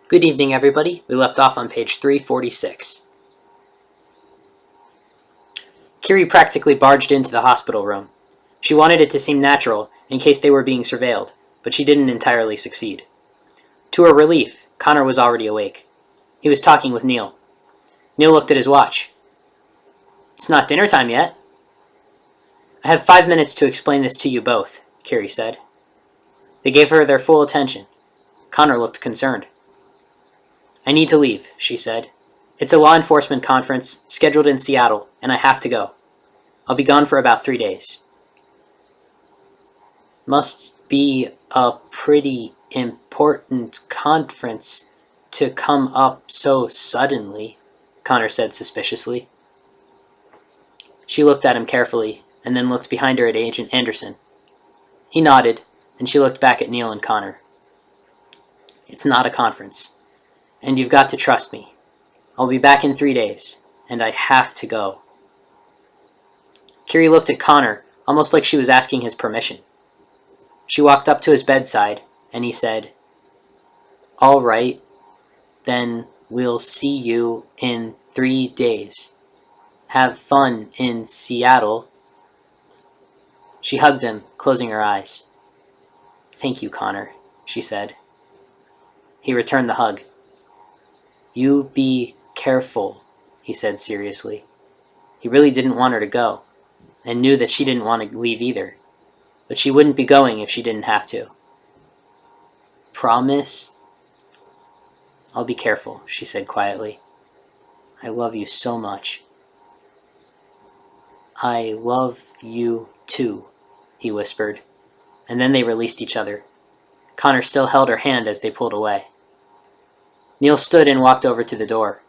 Good evening, everybody. We left off on page 346. Kerry practically barged into the hospital room. She wanted it to seem natural in case they were being surveilled, but she didn't entirely succeed. To her relief, Connor was already awake. He was talking with Neil. Neil looked at his watch. "It's not dinner time yet." "I have 5 minutes to explain this to you both," Kerry said. They gave her their full attention. Connor looked concerned. "I need to leave," she said. "It's a law enforcement conference scheduled in Seattle, and I have to go. I'll be gone for about 3 days." "Must be a pretty important conference to come up so suddenly," Connor said suspiciously. She looked at him carefully, and then looked behind her at Agent Anderson. He nodded, and she looked back at Neil and Connor. "It's not a conference. And you've got to trust me. I'll be back in 3 days, and I have to go." Kerry looked at Connor, almost like she was asking his permission. She walked up to his bedside, and he said, "All right, then we'll see you in 3 days. Have fun in Seattle." She hugged him, closing her eyes. "Thank you, Connor," she said. He returned the hug. "You be careful," he said seriously. He really didn't want her to go, and knew that she didn't want to leave either. But she wouldn't be going if she didn't have to. "Promise?" "I'll be careful," she said quietly. "I love you so much." "I love you too," he whispered, and then they released each other. Connor still held her hand as they pulled away. Neil stood and walked over to the door.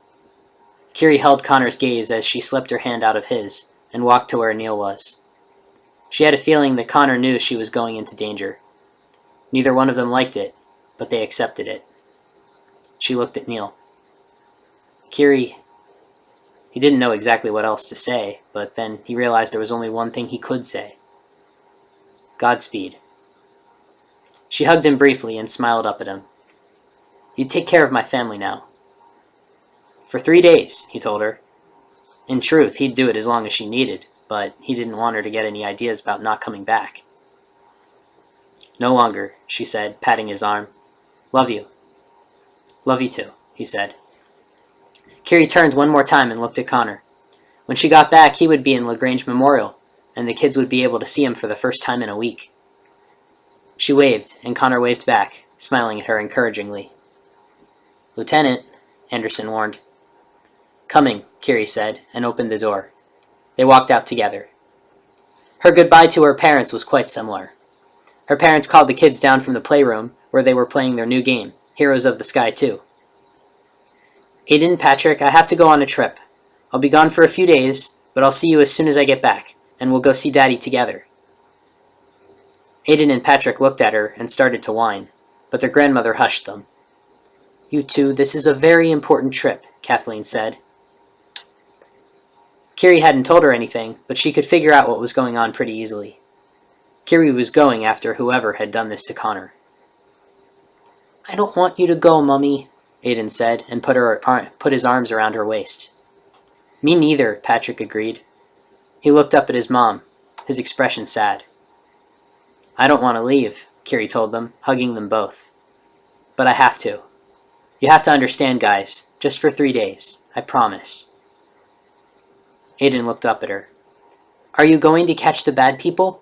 Kerry held Connor's gaze as she slipped her hand out of his and walked to where Neil was. She had a feeling that Connor knew she was going into danger. Neither one of them liked it, but they accepted it. She looked at Neil. "Kerry..." He didn't know exactly what else to say, but then he realized there was only one thing he could say. "Godspeed." She hugged him briefly and smiled up at him. "You take care of my family now." "For 3 days," he told her. In truth, he'd do it as long as she needed, but he didn't want her to get any ideas about not coming back. "No longer," she said, patting his arm. "Love you." "Love you too," he said. Kerry turned one more time and looked at Connor. When she got back, he would be in LaGrange Memorial, and the kids would be able to see him for the first time in a week. She waved, and Connor waved back, smiling at her encouragingly. "Lieutenant," Anderson warned. "Coming," Kerry said, and opened the door. They walked out together. Her goodbye to her parents was quite similar. Her parents called the kids down from the playroom, where they were playing their new game, Heroes of the Sky 2. "Aiden, Patrick, I have to go on a trip. I'll be gone for a few days, but I'll see you as soon as I get back, and we'll go see Daddy together." Aiden and Patrick looked at her and started to whine, but their grandmother hushed them. "You two, this is a very important trip," Kathleen said. Kerry hadn't told her anything, but she could figure out what was going on pretty easily. Kerry was going after whoever had done this to Connor. "I don't want you to go, Mummy," Aiden said, and put his arms around her waist. "Me neither," Patrick agreed. He looked up at his mom, his expression sad. "I don't want to leave," Kerry told them, hugging them both. "But I have to. You have to understand, guys, just for 3 days. I promise." Aiden looked up at her. "Are you going to catch the bad people?"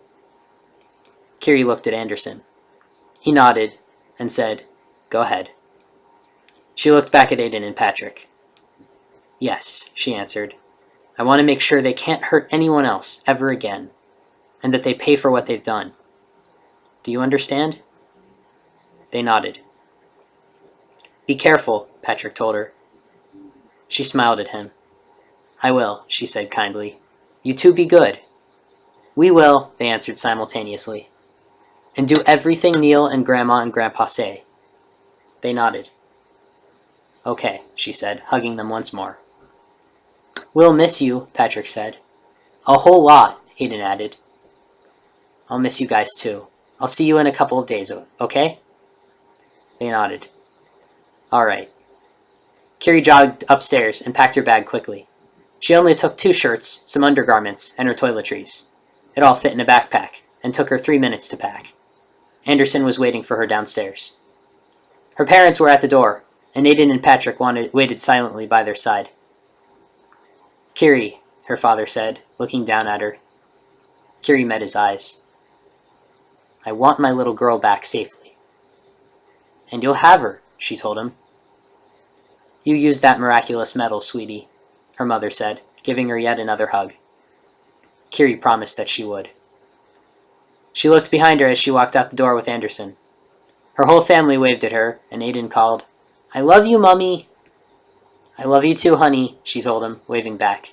Kerry looked at Anderson. He nodded and said, "Go ahead." She looked back at Aiden and Patrick. "Yes," she answered. "I want to make sure they can't hurt anyone else ever again, and that they pay for what they've done. Do you understand?" They nodded. "Be careful," Patrick told her. She smiled at him. "I will," she said kindly. "You two be good." "We will," they answered simultaneously. "And do everything Neil and Grandma and Grandpa say." They nodded. "Okay," she said, hugging them once more. "We'll miss you," Patrick said. "A whole lot," Aiden added. "I'll miss you guys too. I'll see you in a couple of days, okay?" They nodded. All right. Kerry jogged upstairs and packed her bag quickly. She only took 2 shirts, some undergarments, and her toiletries. It all fit in a backpack, and took her 3 minutes to pack. Anderson was waiting for her downstairs. Her parents were at the door, and Aiden and Patrick waited silently by their side. "Kerry," her father said, looking down at her. Kerry met his eyes. "I want my little girl back safely." "And you'll have her," she told him. "You use that miraculous metal, sweetie," her mother said, giving her yet another hug. Kerry promised that she would. She looked behind her as she walked out the door with Anderson. Her whole family waved at her, and Aiden called, "I love you, Mummy." "I love you too, honey," she told him, waving back.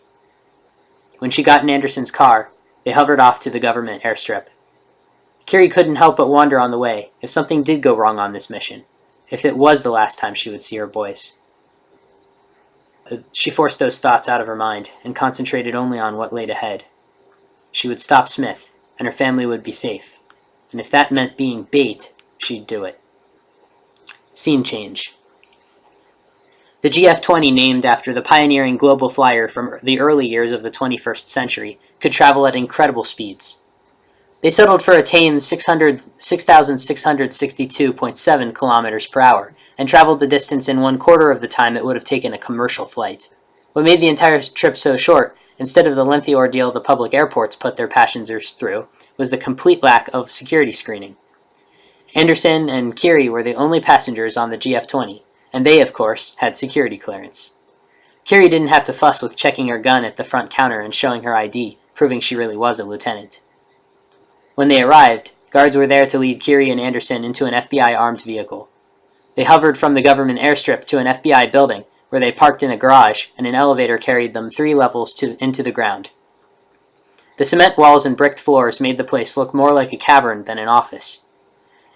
When she got in Anderson's car, they hovered off to the government airstrip. Kerry couldn't help but wonder on the way if something did go wrong on this mission, if it was the last time she would see her boys. She forced those thoughts out of her mind and concentrated only on what laid ahead. She would stop Smith, and her family would be safe, and if that meant being bait, she'd do it. Scene change. The GF-20, named after the pioneering global flyer from the early years of the 21st century, could travel at incredible speeds. They settled for a tame 6,662.7 kilometers per hour, and traveled the distance in 1/4 of the time it would have taken a commercial flight. What made the entire trip so short, instead of the lengthy ordeal the public airports put their passengers through, was the complete lack of security screening. Anderson and Kerry were the only passengers on the GF-20, and they, of course, had security clearance. Kerry didn't have to fuss with checking her gun at the front counter and showing her ID, proving she really was a lieutenant. When they arrived, guards were there to lead Kerry and Anderson into an FBI armed vehicle. They hovered from the government airstrip to an FBI building, where they parked in a garage, and an elevator carried them 3 levels into the ground. The cement walls and bricked floors made the place look more like a cavern than an office.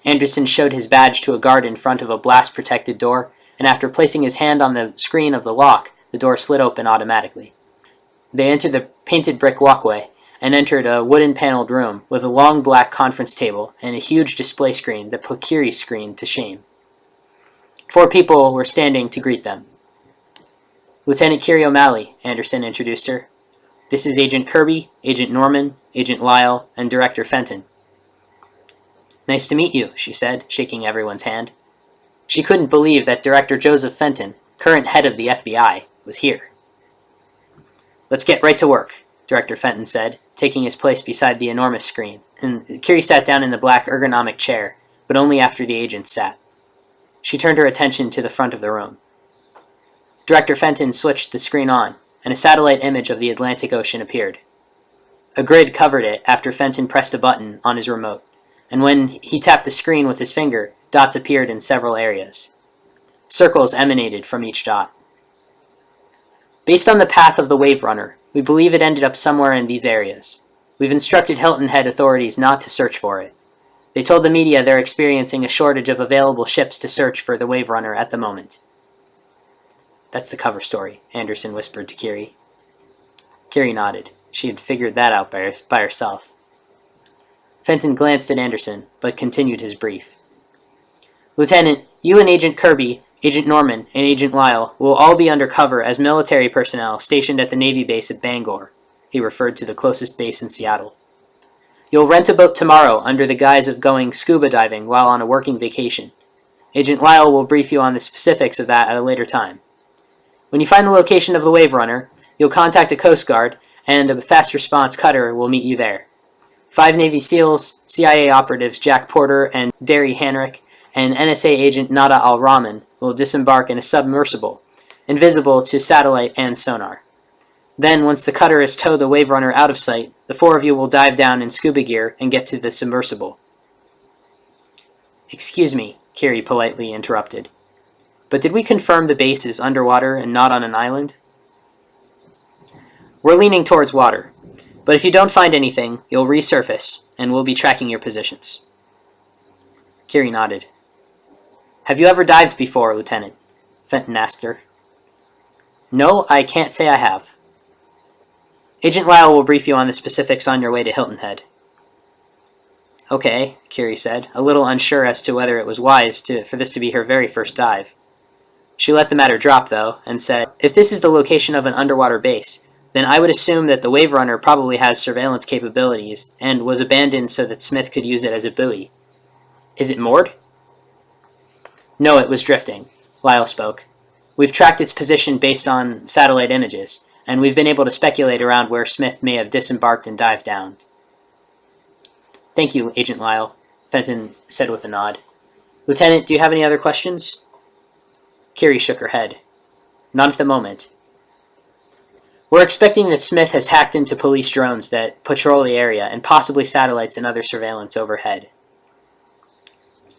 Anderson showed his badge to a guard in front of a blast-protected door, and after placing his hand on the screen of the lock, the door slid open automatically. They entered the painted brick walkway, and entered a wooden-paneled room with a long black conference table and a huge display screen that put Kerry's screen to shame. 4 people were standing to greet them. "Lieutenant Kerry O'Malley," Anderson introduced her. "This is Agent Kirby, Agent Norman, Agent Lyle, and Director Fenton." "Nice to meet you," she said, shaking everyone's hand. She couldn't believe that Director Joseph Fenton, current head of the FBI, was here. "Let's get right to work," Director Fenton said, taking his place beside the enormous screen, and Kerry sat down in the black ergonomic chair, but only after the agent sat. She turned her attention to the front of the room. Director Fenton switched the screen on, and a satellite image of the Atlantic Ocean appeared. A grid covered it after Fenton pressed a button on his remote, and when he tapped the screen with his finger, dots appeared in several areas. Circles emanated from each dot. "Based on the path of the wave runner, we believe it ended up somewhere in these areas. We've instructed Hilton Head authorities not to search for it. They told the media they're experiencing a shortage of available ships to search for the wave runner at the moment." "That's the cover story," Anderson whispered to Kerry. Kerry nodded. She had figured that out by herself. Fenton glanced at Anderson, but continued his brief. "Lieutenant, you and Agent Kirby, Agent Norman, and Agent Lyle will all be undercover as military personnel stationed at the Navy base at Bangor." He referred to the closest base in Seattle. "You'll rent a boat tomorrow under the guise of going scuba diving while on a working vacation. Agent Lyle will brief you on the specifics of that at a later time. When you find the location of the wave runner, you'll contact a Coast Guard, and a fast response cutter will meet you there. 5 Navy SEALs, CIA operatives Jack Porter and Derry Hanrick, and NSA agent Nada al-Rahman will disembark in a submersible, invisible to satellite and sonar. Then, once the cutter has towed the wave runner out of sight, the 4 of you will dive down in scuba gear and get to the submersible." "Excuse me," Kerry politely interrupted, "but did we confirm the base is underwater and not on an island?" "We're leaning towards water, but if you don't find anything, you'll resurface, and we'll be tracking your positions." Kerry nodded. "Have you ever dived before, Lieutenant?" Fenton asked her. "No, I can't say I have." "Agent Lyle will brief you on the specifics on your way to Hilton Head." "Okay," Kerry said, a little unsure as to whether it was wise for this to be her very first dive. She let the matter drop, though, and said, "If this is the location of an underwater base, then I would assume that the Wave Runner probably has surveillance capabilities and was abandoned so that Smith could use it as a buoy. Is it moored?" "No, it was drifting," Lyle spoke. "We've tracked its position based on satellite images, and we've been able to speculate around where Smith may have disembarked and dived down." "Thank you, Agent Lyle," Fenton said with a nod. "Lieutenant, do you have any other questions?" Kerry shook her head. "Not at the moment. We're expecting that Smith has hacked into police drones that patrol the area and possibly satellites and other surveillance overhead."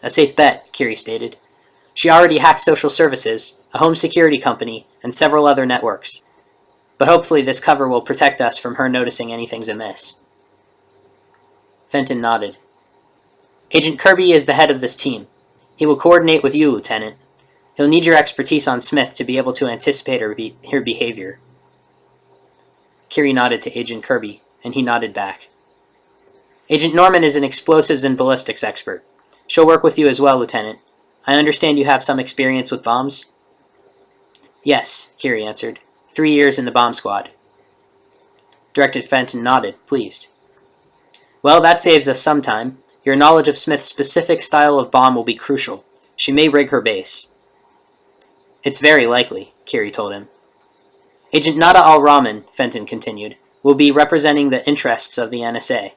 "A safe bet," Kerry stated. "She already hacked social services, a home security company, and several other networks. But hopefully this cover will protect us from her noticing anything's amiss." Fenton nodded. "Agent Kirby is the head of this team. He will coordinate with you, Lieutenant. He'll need your expertise on Smith to be able to anticipate her behavior." Kerry nodded to Agent Kirby, and he nodded back. "Agent Norman is an explosives and ballistics expert. She'll work with you as well, Lieutenant. I understand you have some experience with bombs?" "Yes," Kerry answered. 3 years in the bomb squad." Director Fenton nodded, pleased. "Well, that saves us some time. Your knowledge of Smith's specific style of bomb will be crucial. She may rig her base." "It's very likely," Kerry told him. "Agent Nada al-Rahman," Fenton continued, "will be representing the interests of the NSA.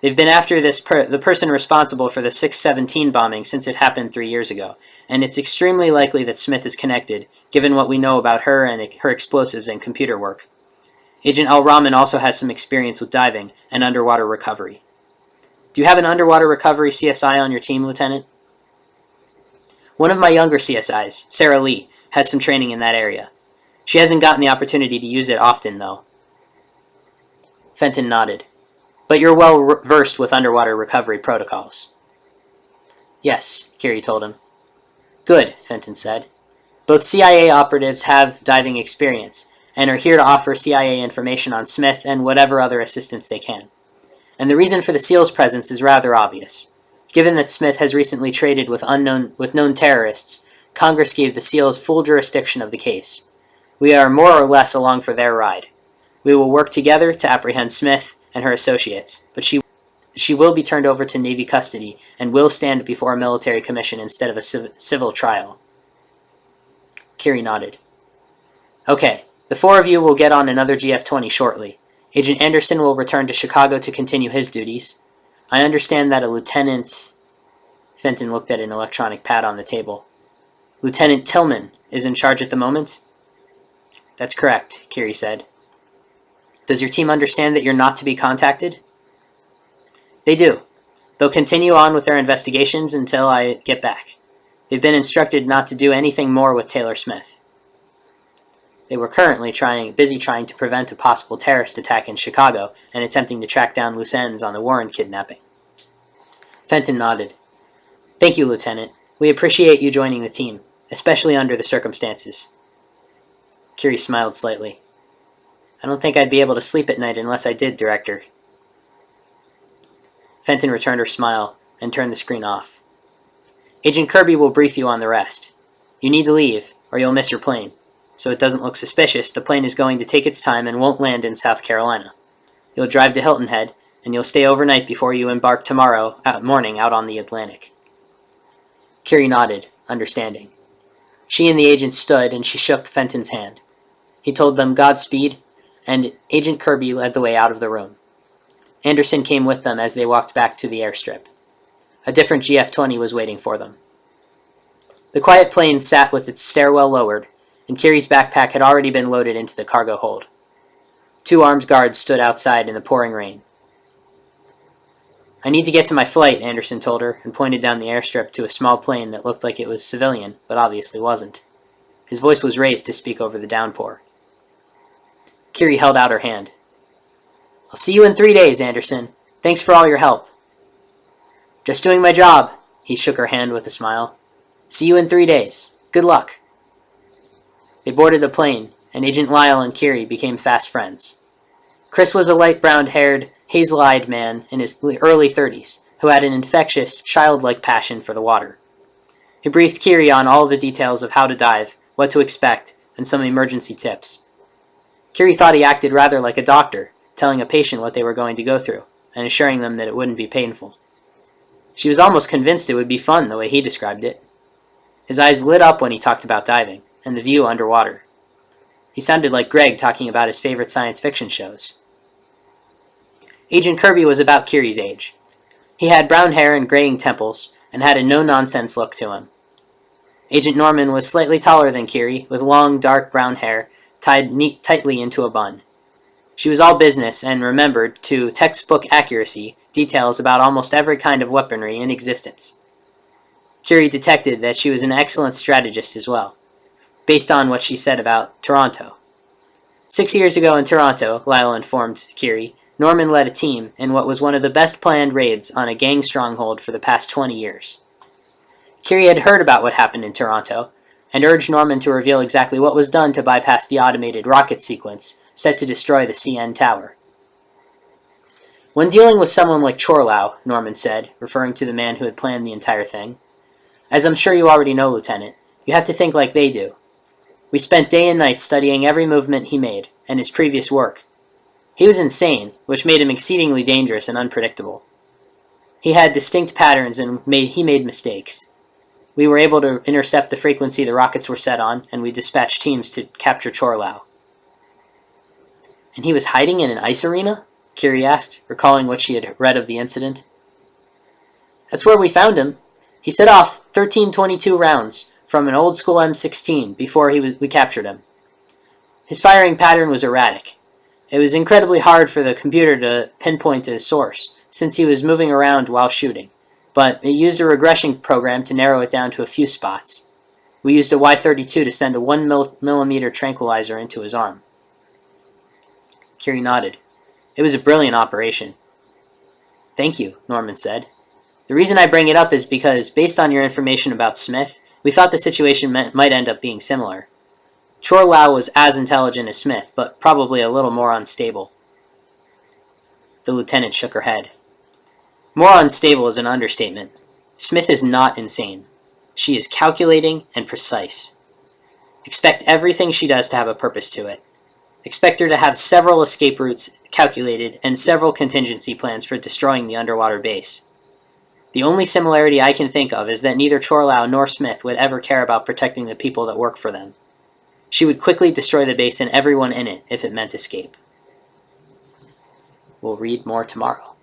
They've been after the person responsible for the 617 bombing since it happened 3 years ago, and it's extremely likely that Smith is connected, given what we know about her and her explosives and computer work. Agent al-Rahman also has some experience with diving and underwater recovery. Do you have an underwater recovery CSI on your team, Lieutenant?" "One of my younger CSIs, Sarah Lee, has some training in that area. She hasn't gotten the opportunity to use it often, though." Fenton nodded. "But you're well versed with underwater recovery protocols." "Yes," Kerry told him. "Good," Fenton said. "Both CIA operatives have diving experience, and are here to offer CIA information on Smith and whatever other assistance they can. And the reason for the SEAL's presence is rather obvious. Given that Smith has recently traded with known terrorists, Congress gave the SEALs full jurisdiction of the case. We are more or less along for their ride. We will work together to apprehend Smith and her associates, but she will be turned over to Navy custody and will stand before a military commission instead of a civil trial." Kerry nodded. "Okay, the 4 of you will get on another GF-20 shortly. Agent Anderson will return to Chicago to continue his duties. I understand that a Lieutenant..." Fenton looked at an electronic pad on the table. "Lieutenant Tillman is in charge at the moment?" "That's correct," Kerry said. "Does your team understand that you're not to be contacted?" "They do. They'll continue on with their investigations until I get back. They've been instructed not to do anything more with Taylor Smith." They were currently busy trying to prevent a possible terrorist attack in Chicago and attempting to track down loose ends on the Warren kidnapping. Fenton nodded. "Thank you, Lieutenant. We appreciate you joining the team, especially under the circumstances." Kerry smiled slightly. "I don't think I'd be able to sleep at night unless I did, Director." Fenton returned her smile and turned the screen off. "Agent Kirby will brief you on the rest. You need to leave, or you'll miss your plane. So it doesn't look suspicious, the plane is going to take its time and won't land in South Carolina. You'll drive to Hilton Head, and you'll stay overnight before you embark tomorrow morning out on the Atlantic." Kerry nodded, understanding. She and the agent stood, and she shook Fenton's hand. He told them Godspeed, and Agent Kirby led the way out of the room. Anderson came with them as they walked back to the airstrip. A different GF-20 was waiting for them. The quiet plane sat with its stairwell lowered, and Kerry's backpack had already been loaded into the cargo hold. 2 armed guards stood outside in the pouring rain. "I need to get to my flight," Anderson told her, and pointed down the airstrip to a small plane that looked like it was civilian, but obviously wasn't. His voice was raised to speak over the downpour. Kerry held out her hand. "I'll see you in 3 days, Anderson. Thanks for all your help." "Just doing my job." He shook her hand with a smile. "See you in 3 days. Good luck." They boarded the plane, and Agent Lyle and Kerry became fast friends. Chris was a light brown-haired, hazel-eyed man in his early 30s, who had an infectious, childlike passion for the water. He briefed Kerry on all the details of how to dive, what to expect, and some emergency tips. Kerry thought he acted rather like a doctor, telling a patient what they were going to go through, and assuring them that it wouldn't be painful. She was almost convinced it would be fun the way he described it. His eyes lit up when he talked about diving, and the view underwater. He sounded like Greg talking about his favorite science fiction shows. Agent Kirby was about Kerry's age. He had brown hair and graying temples, and had a no-nonsense look to him. Agent Norman was slightly taller than Kerry, with long, dark brown hair tied tightly into a bun. She was all business and remembered, to textbook accuracy, details about almost every kind of weaponry in existence. Kerry detected that she was an excellent strategist as well, based on what she said about Toronto. 6 years ago in Toronto, Lyle informed Kerry, Norman led a team in what was one of the best planned raids on a gang stronghold for the past 20 years. Kerry had heard about what happened in Toronto, and urged Norman to reveal exactly what was done to bypass the automated rocket sequence set to destroy the CN Tower. When dealing with someone like Chorlau, Norman said, referring to the man who had planned the entire thing, as I'm sure you already know, Lieutenant, you have to think like they do. We spent day and night studying every movement he made, and his previous work. He was insane, which made him exceedingly dangerous and unpredictable. He had distinct patterns and he made mistakes. We were able to intercept the frequency the rockets were set on, and we dispatched teams to capture Chorlau. And he was hiding in an ice arena? Kerry asked, recalling what she had read of the incident. That's where we found him. He set off 1322 rounds from an old-school M16 before we captured him. His firing pattern was erratic. It was incredibly hard for the computer to pinpoint his source, since he was moving around while shooting, but it used a regression program to narrow it down to a few spots. We used a Y-32 to send a 1mm tranquilizer into his arm. Kerry nodded. It was a brilliant operation. Thank you, Norman said. The reason I bring it up is because, based on your information about Smith, we thought the situation might end up being similar. Chorlau was as intelligent as Smith, but probably a little more unstable. The lieutenant shook her head. More unstable is an understatement. Smith is not insane. She is calculating and precise. Expect everything she does to have a purpose to it. Expect her to have several escape routes calculated and several contingency plans for destroying the underwater base. The only similarity I can think of is that neither Chorlau nor Smith would ever care about protecting the people that work for them. She would quickly destroy the base and everyone in it if it meant escape. We'll read more tomorrow.